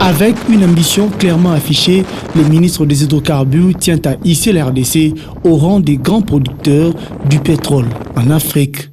Avec une ambition clairement affichée, le ministre des Hydrocarbures tient à hisser la RDC au rang des grands producteurs du pétrole en Afrique.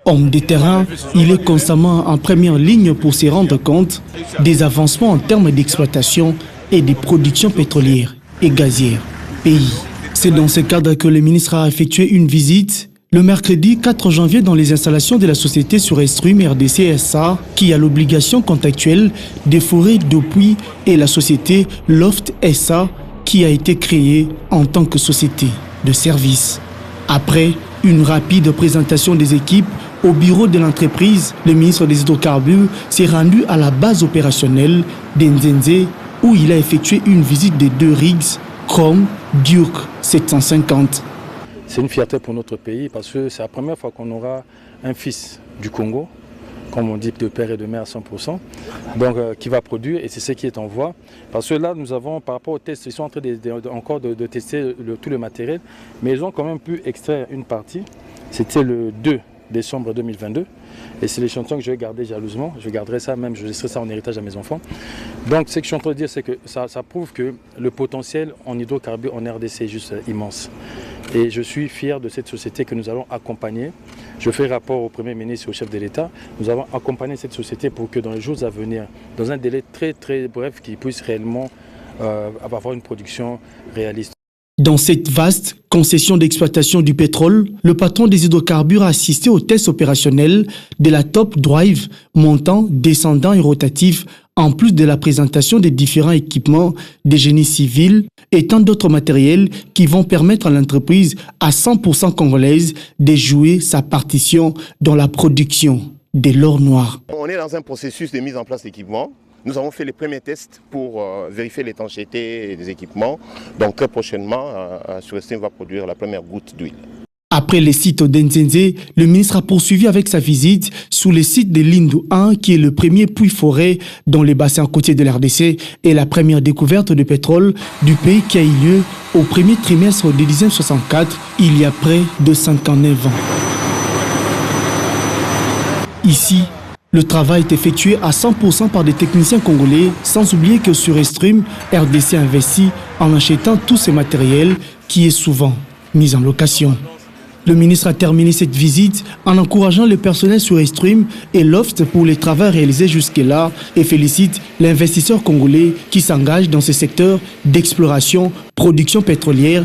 Homme de terrain, il est constamment en première ligne pour se rendre compte des avancements en termes d'exploitation et de production pétrolière et gazière pays. C'est dans ce cadre que le ministre a effectué une visite le mercredi 4 janvier dans les installations de la société Surestream RDC SA qui a l'obligation contractuelle des forêts depuis et la société Loft SA qui a été créée en tant que société de service. Après une rapide présentation des équipes au bureau de l'entreprise, le ministre des Hydrocarbures s'est rendu à la base opérationnelle d'Nzenze où il a effectué une visite de 2 rigs Chrome Duke 750. C'est une fierté pour notre pays parce que c'est la première fois qu'on aura un fils du Congo, comme on dit de père et de mère à 100%, donc qui va produire et c'est ce qui est en voie. Parce que là, nous avons, par rapport aux tests, ils sont en train encore de tester tout le matériel, mais ils ont quand même pu extraire une partie. C'était le 2 décembre 2022 et c'est l'échantillon que je vais garder jalousement. Je garderai ça même, je laisserai ça en héritage à mes enfants. Donc ce que je suis en train de dire, c'est que ça prouve que le potentiel en hydrocarbures en RDC est juste immense. Et je suis fier de cette société que nous allons accompagner. Je fais rapport au Premier ministre et au chef de l'État. Nous avons accompagné cette société pour que dans les jours à venir, dans un délai très très bref, qu'ils puissent réellement avoir une production réaliste. Dans cette vaste concession d'exploitation du pétrole, le patron des hydrocarbures a assisté aux tests opérationnels de la Top Drive, montant, descendant et rotatif, en plus de la présentation des différents équipements des génies civils et tant d'autres matériels qui vont permettre à l'entreprise à 100% congolaise de jouer sa partition dans la production de l'or noir. On est dans un processus de mise en place d'équipements. Nous avons fait les premiers tests pour vérifier l'étanchéité des équipements. Donc très prochainement, Surestream va produire la première goutte d'huile. Après les sites d'Nzenze, le ministre a poursuivi avec sa visite sous le site de Lindu 1, qui est le premier puits forêt dans les bassins côtiers de l'RDC et la première découverte de pétrole du pays qui a eu lieu au premier trimestre de 1964, il y a près de 59 ans. Ici, le travail est effectué à 100% par des techniciens congolais, sans oublier que Surestream RDC investit en achetant tous ces matériels qui est souvent mis en location. Le ministre a terminé cette visite en encourageant le personnel Surestream et Loft pour les travaux réalisés jusque-là et félicite l'investisseur congolais qui s'engage dans ce secteur d'exploration, production pétrolière